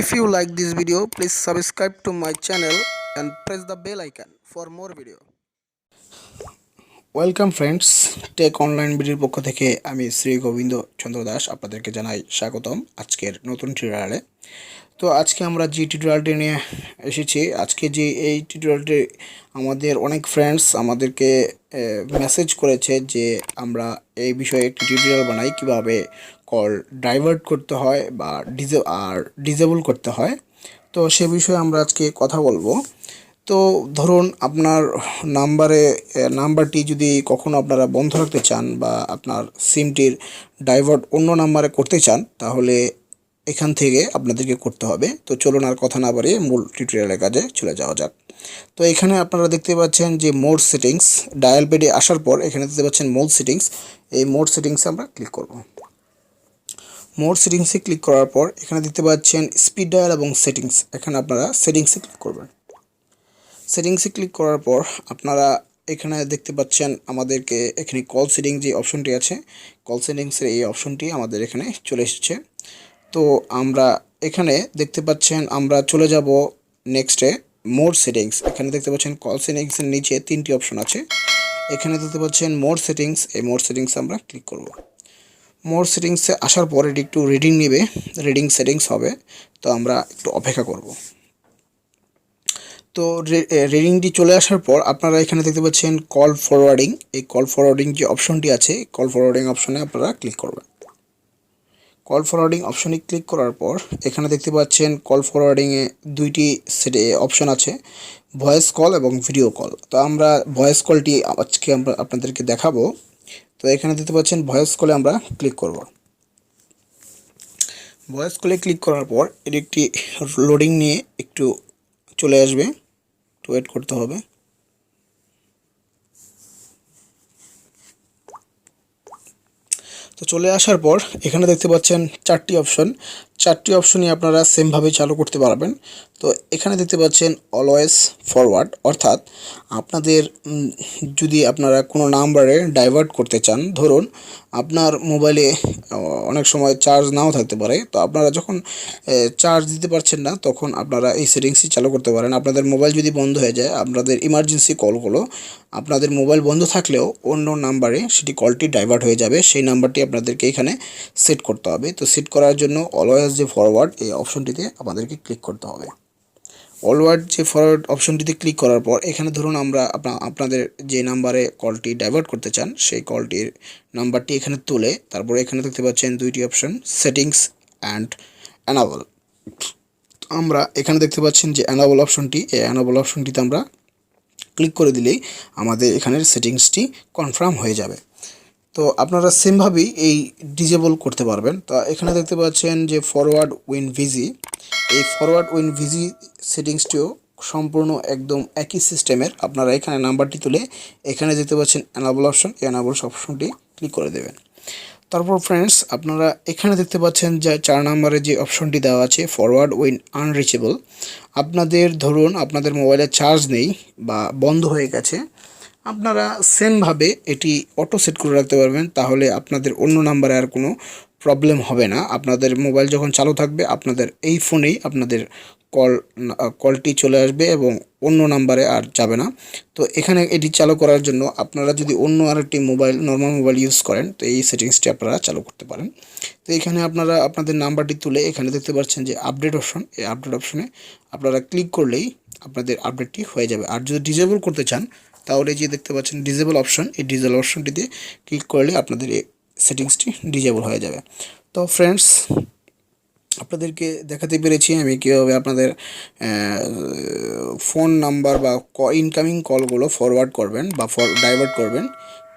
If you like this video, please subscribe to my channel and press the bell icon for more video. Welcome friends, tech online ভিডিওর পক্ষ থেকে আমি শ্রী গোবিন্দ চন্দ্র দাস আপনাদেরকে জানাই স্বাগতম আজকের নতুন টিউটোরিয়ালে। তো আজকে আমরা যে টিউটোরিয়ালটি নিয়ে এসেছি, আজকে যে এই টিউটোরিয়ালটি আমাদের অনেক ফ্রেন্ডস আমাদেরকে মেসেজ করেছে যে আমরা এই বিষয়ে একটি টিউটোরিয়াল বানাই কিভাবে কল ডাইভার্ট করতে হয় বা ডিসেবল করতে হয়। তো সে বিষয়ে আমরা আজকে কথা বলবো। তো ধরুন আপনার নাম্বারটি যদি কখনো আপনারা বন্ধ রাখতে চান বা আপনার সিমটির ডাইভার্ট অন্য নাম্বারে করতে চান, তাহলে এখান থেকে আপনাদেরকে করতে হবে। তো চলুন আর কথা না বাড়িয়ে মূল টিউটোরিয়ালের কাজে চলে যাওয়া যাক। তো এখানে আপনারা দেখতে পাচ্ছেন যে মোড সেটিংস, ডায়াল প্যাডে আসার পর এখানে দেখতে পাচ্ছেন মোড সেটিংস। এই মোড সেটিংসে আমরা ক্লিক করব। মোড সেটিংসে ক্লিক করার পর এখানে দেখতে পাচ্ছেন স্পিড ডায়াল এবং সেটিংস। এখানে আপনারা সেটিংসে ক্লিক করবেন। সেটিংসে ক্লিক করার পর আপনারা এখানে দেখতে পাচ্ছেন আমাদেরকে এখানে কল সেটিং যে অপশনটি আছে, কল সেটিংসের এই অপশনটি আমাদের এখানে চলে এসেছে। তো আমরা এখানে দেখতে পাচ্ছেন আমরা চলে যাব নেক্সটে মোড সেটিংস। এখানে দেখতে পাচ্ছেন কল সেটিংসের নিচে তিনটি অপশন আছে। এখানে দেখতে পাচ্ছেন মোড সেটিংস, এই মোড সেটিংসে আমরা ক্লিক করব। মোড সেটিংসে আসার পর এটি একটু রিডিং নেবে, রিডিং সেটিংস হবে। তো আমরা একটু অপেক্ষা করব। তো রিডিংটি চলে আসার পর আপনারা এখানে দেখতে পাচ্ছেন কল ফরওয়ার্ডিং। এই কল ফরওয়ার্ডিং যে অপশনটি আছে, কল ফরওয়ার্ডিং অপশনে আপনারা ক্লিক করবেন। কল ফরওয়ার্ডিং অপশনে ক্লিক করার পর এখানে দেখতে পাচ্ছেন কল ফরওয়ার্ডিংয়ে দুইটি অপশন আছে, ভয়েস কল এবং ভিডিও কল। তো আমরা ভয়েস কলটি আজকে আমরা আপনাদেরকে দেখাবো। তো এখানে দেখতে পাচ্ছেন ভয়েস কলে আমরা ক্লিক করব। ভয়েস কলে ক্লিক করার পর এর একটি লোডিং নিয়ে একটু চলে আসবে, ওয়েট করতে হবে। তো চলে আসার পর এখানে দেখতে পাচ্ছেন চারটি অপশনই আপনারা সেমভাবে চালু করতে পারবেন। তো এখানে দেখতে পাচ্ছেন অলওয়েজ ফরওয়ার্ড, অর্থাৎ আপনাদের যদি আপনারা কোনো নাম্বারে ডাইভার্ট করতে চান, ধরুন আপনার মোবাইলে অনেক সময় চার্জ নাও থাকতে পারে, তো আপনারা যখন চার্জ দিতে পারছেন না তখন আপনারা এই সেটিংসটি চালু করতে পারেন। আপনাদের মোবাইল যদি বন্ধ হয়ে যায়, আপনাদের ইমার্জেন্সি কলগুলো আপনাদের মোবাইল বন্ধ থাকলেও অন্য নাম্বারে সেটি কলটি ডাইভার্ট হয়ে যাবে। সেই নাম্বারটি আপনাদেরকে এখানে সেট করতে হবে। তো সেট করার জন্য অলওয়েজ যে ফরওয়ার্ড এই অপশনটিতে আমাদেরকে ক্লিক করতে হবে। অলওয়েজ যে ফরওয়ার্ড অপশনটিতে ক্লিক করার পর এখানে ধরুন আমরা আপনাদের যে নাম্বারে কলটি ডাইভার্ট করতে চান সেই কলটির নাম্বারটি এখানে তুলে তারপরে এখানে দেখতে পাচ্ছেন দুইটি অপশন, সেটিংস অ্যান্ড অ্যানাবল। আমরা এখানে দেখতে পাচ্ছেন যে অ্যানাবল অপশনটি, এই অ্যানাবল অপশনটিতে আমরা ক্লিক করে দিলেই আমাদের এখানের সেটিংসটি কনফার্ম হয়ে যাবে। তো আপনারা সেমভাবেই এই ডিসেবল করতে পারবেন। তো এখানে দেখতে পাচ্ছেন যে ফরওয়ার্ড উইন ভিজি, এই ফরওয়ার্ড উইন ভিজি সেটিংসটিও সম্পূর্ণ একদম একই সিস্টেমের। আপনারা এখানে নাম্বারটি তুলে এখানে দেখতে পাচ্ছেন অ্যানাবল অপশন, এই অ্যানাবল অপশনটি ক্লিক করে দেবেন। তারপর ফ্রেন্ডস আপনারা এখানে দেখতে পাচ্ছেন যে 4 নম্বরে যে অপশনটি দেওয়া আছে ফরওয়ার্ড উইন আনরিচেবল। আপনাদের ধরুন আপনাদের মোবাইলে চার্জ নেই বা বন্ধ হয়ে গেছে, আপনারা সেমভাবে এটি অটো সেট করে রাখতে পারবেন, তাহলে আপনাদের অন্য নাম্বারে আর কোনো প্রবলেম হবে না। আপনাদের মোবাইল যখন চালু থাকবে আপনাদের এই ফোনেই আপনাদের কলটি চলে আসবে এবং অন্য নাম্বারে আর যাবে না। তো এখানে এটি চালু করার জন্য আপনারা যদি অন্য আরেকটি নর্মাল মোবাইল ইউজ করেন, তো এই সেটিংসটি আপনারা চালু করতে পারেন। তো এখানে আপনারা আপনাদের নাম্বারটি তুলে এখানে দেখতে পাচ্ছেন যে আপডেট অপশন, এই আপডেট অপশনে আপনারা ক্লিক করলেই আপনাদের আপডেটটি হয়ে যাবে। আর যদি ডিসেবল করতে চান তাহলে যে দেখতে পাচ্ছেন ডিসেবল অপশন, এই ডিসেবল অপশনটিতে ক্লিক করলে আপনাদের এই সেটিংসটি ডিসেবল হয়ে যাবে। তো ফ্রেন্ডস আপনাদেরকে দেখাতে পেরেছি আমি কীভাবে আপনাদের ফোন নাম্বার বা ইনকামিং কলগুলো ফরওয়ার্ড করবেন বা ডাইভার্ট করবেন।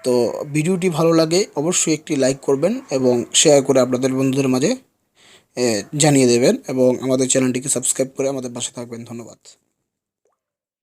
তো ভিডিওটি ভালো লাগে অবশ্যই একটি লাইক করবেন এবং শেয়ার করে আপনাদের বন্ধুদের মাঝে জানিয়ে দেবেন এবং আমাদের চ্যানেলটিকে সাবস্ক্রাইব করে আমাদের পাশে থাকবেন। ধন্যবাদ।